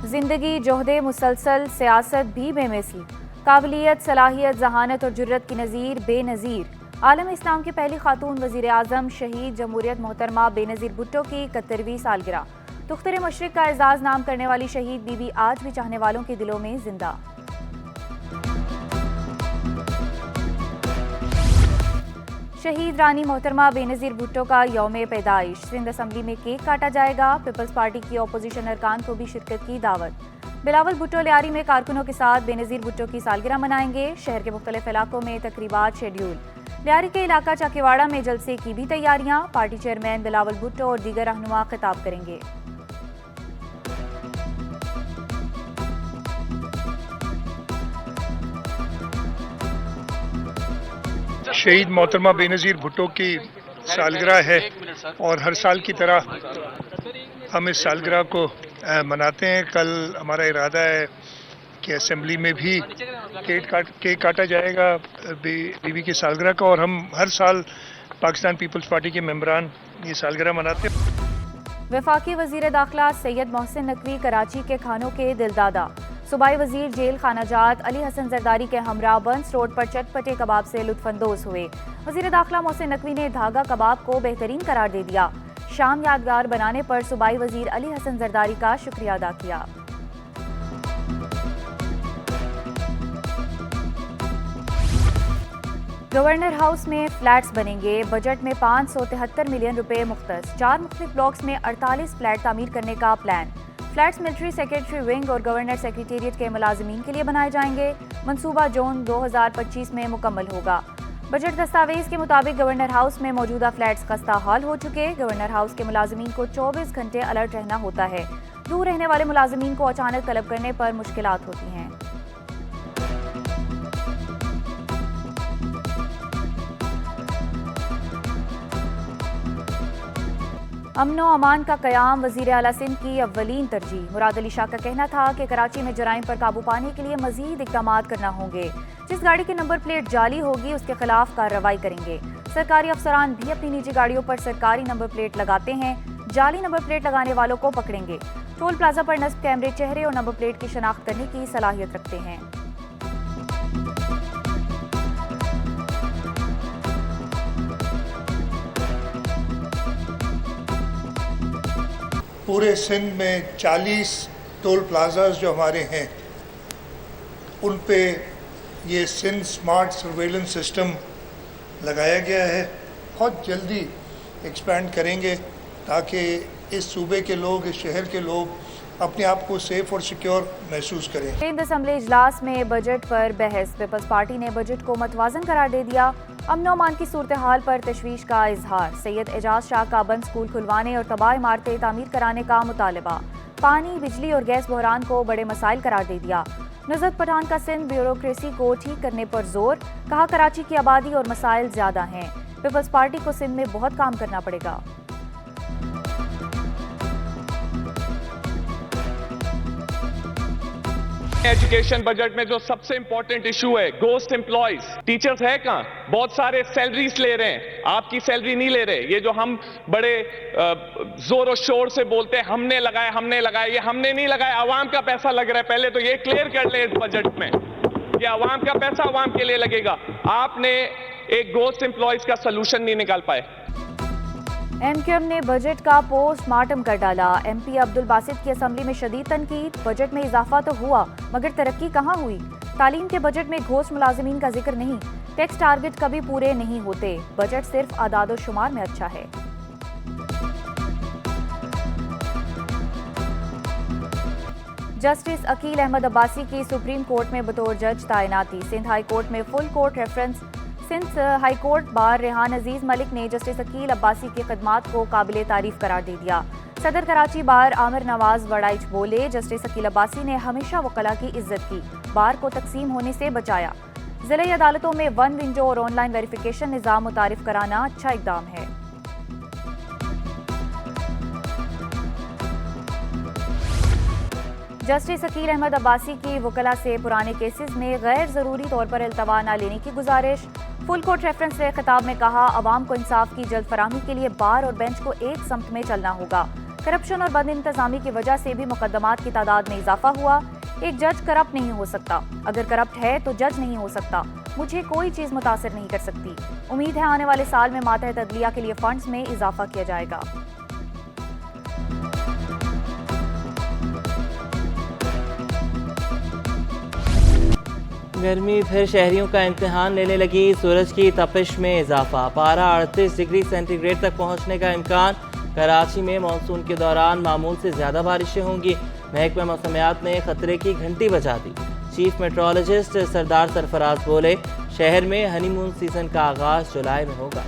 जिंदगी जोहदे मुसलसल सियासत भी बेमिसल, काबिलियत सलाहियत जहानत और जुर्रत की नज़ीर बेनज़ीर। आलम इस्लाम की पहली खातून वज़ीर आज़म शहीद जमहूरियत मोहतरमा बेनज़ीर भुट्टो की 71वीं सालगिरह। तुख्तरे मशरिक का एजाज़ नाम करने वाली शहीद बीबी आज भी चाहने वालों के दिलों में जिंदा। शहीद रानी मोहतरमा बेनज़ीर भुट्टो का यौम पैदाइश, सिंध असम्बली में केक काटा जाएगा। पीपल्स पार्टी की अपोजिशन अरकान को भी शिरकत की दावत। बिलावल भुट्टो लियारी में कारकुनों के साथ बेनज़ीर भुट्टो की सालगिरह मनाएंगे। शहर के मुख्तलिफ इलाकों में तकरीबात शेड्यूल। लियारी के इलाका चाकीवाड़ा में जलसे की भी तैयारियां। पार्टी चेयरमैन बिलावल भुट्टो और दीगर रहनुमा खिताब करेंगे। शहीद मोहतरमा बेनज़ीर भुट्टो की सालगिरह है और हर साल की तरह हम इस सालगिरह को मनाते हैं। कल हमारा इरादा है कि असेंबली में भी केक काटा जाएगा बीवी की सालगिरह का, और हम हर साल पाकिस्तान पीपल्स पार्टी के मेंबरान ये सालगिरह मनाते हैं। वफाकी वज़ीर दाखिला सैयद मोहसिन नकवी कराची के खानों के दिलदादा। सूबाई वजीर जेल खानाजात अली हसन जरदारी के हमरा बंस रोड पर चटपटे कबाब से लुत्फानंदोज हुए। वजीर दाखिला मोहसिन नकवी ने धागा कबाब को बेहतरीन करार दे दिया। शाम यादगार बनाने पर सूबाई वजीर अली हसन जरदारी का शुक्रिया अदा किया। गवर्नर हाउस में फ्लैट्स बनेंगे। बजट में 573 मिलियन रुपए मुख्तस। 4 मुख्तलिफ ब्लॉक्स में 48 फ्लैट तामीर करने का plan. Flats military secretary wing और गवर्नर सेक्रेटेरिएट के मुलाजिमीन के लिए बनाए जाएंगे। मंसूबा जून 2025 में मुकम्मल होगा। बजट दस्तावेज के मुताबिक गवर्नर हाउस में मौजूदा फ्लैट्स खस्ता हाल हो चुके। गवर्नर हाउस के मुलाजिमीन को 24 घंटे अलर्ट रहना होता है। दूर रहने वाले मुलाजिमीन को अचानक तलब करने पर मुश्किलात होती हैं। अमनो अमान का कयाम वजीर आला सिंध की अव्वलीन तरजीह। मुराद अली शाह का कहना था कि कराची में जराइम पर काबू पाने के लिए मजीद इक़दाम करना होंगे। जिस गाड़ी की नंबर प्लेट जाली होगी उसके खिलाफ कार्रवाई करेंगे। सरकारी अफसरान भी अपनी निजी गाड़ियों पर सरकारी नंबर प्लेट लगाते हैं। जाली नंबर प्लेट लगाने वालों को पकड़ेंगे। टोल प्लाजा पर नस्ब कैमरे चेहरे और नंबर प्लेट की शनाख्त करने की सलाहियत रखते हैं। पूरे सिंध में 40 टोल प्लाजाज जो हमारे हैं उन पे ये सिंध स्मार्ट सर्वेलेंस सिस्टम लगाया गया है। बहुत जल्दी एक्सपैंड करेंगे ताकि इस सूबे के लोग, इस शहर के लोग अपने आप को सेफ और सिक्योर महसूस करें। सिंध असेंबली इजलास में बजट पर बहस। पीपल्स पार्टी ने बजट को मतवाजन करार दे दिया। अमन अमान की सूरत हाल पर तशवीश का इजहार। सैयद एजाज शाह का बंद स्कूल खुलवाने और तबाह इमारतें तामीर कराने का मुतालबा। पानी, बिजली और गैस बहरान को बड़े मसाइल करार दे दिया। नुज़रत पठान का सिंध ब्यूरोक्रेसी को ठीक करने पर जोर। कहा कराची की आबादी और मसाइल ज्यादा हैं। पीपल्स पार्टी को सिंध में बहुत काम करना पड़ेगा। एजुकेशन बजट में जो सबसे इंपॉर्टेंट इशू है गोस्ट एम्प्लॉयज। टीचर्स है कहाँ? बहुत सारे सैलरीज ले रहे हैं, आपकी सैलरी नहीं ले रहे। ये जो हम बड़े जोर और शोर से बोलते हैं हमने लगाया, ये हमने नहीं लगाया, आवाम का पैसा लग रहा है। पहले तो ये क्लियर कर ले इस बजट में, ये आवाम का पैसा आवाम के लिए लगेगा। आपने एक गोस्ट एम्प्लॉयज का सोल्यूशन नहीं निकाल पाए। एमक्यूएम ने बजट का पोस्टमार्टम कर डाला। एमपी अब्दुल बासित की असम्बली में शदीद तनकीद। बजट में इजाफा तो हुआ मगर तरक्की कहाँ हुई? तालीम के बजट में घोस्ट मुलाजिमीन का जिक्र नहीं। टैक्स टारगेट कभी पूरे नहीं होते। बजट सिर्फ आदाद और शुमार में अच्छा है। जस्टिस अकील अहमद अब्बासी की सुप्रीम कोर्ट में बतौर जज तैनाती। सिंध हाई कोर्ट में full court reference. Sindh high court bar Rehan Aziz Malik ने जस्टिस अकील अब्बासी की खदमात को काबिल तारीफ करार दे दिया। सदर कराची बार आमिर नवाज वड़ाइच बोले, जस्टिस अकील अब्बासी ने हमेशा वकला की इज्जत की, बार को तकसीम होने से बचाया। जिला अदालतों में वन विंडो और ऑनलाइन वेरिफिकेशन निज़ाम मुतारिफ कराना अच्छा इकदाम है। जस्टिस अकील अहमद अब्बासी की वकला से पुराने केसेस में गैर ज़रूरी तौर पर इल्तवा न लेने की गुजारिश। फुल कोर्ट रेफरेंस से खिताब में कहा, अवाम को इंसाफ की जल्द फराहमी के लिए बार और बेंच को एक समत में चलना होगा। करप्शन और बद इंतजामी की वजह से भी मुकदमात की तादाद में इजाफा हुआ। एक जज करप्ट नहीं हो सकता, अगर करप्ट है तो जज नहीं हो सकता। मुझे कोई चीज मुतासिर नहीं कर सकती। उम्मीद है आने वाले साल में मातहत अदलिया के लिए फंड्स में इजाफा किया जाएगा। गर्मी फिर शहरियों का इम्तिहान लेने लगी। सूरज की तपिश में इजाफा, पारा 38 डिग्री सेंटीग्रेड तक पहुंचने का इम्कान। कराची में मानसून के दौरान मामूल से ज़्यादा बारिशें होंगी। महकमा मौसमियात ने खतरे की घंटी बजा दी। चीफ मेट्रोलॉजिस्ट सरदार सरफराज बोले, शहर में हनीमून सीजन का आगाज जुलाई में होगा।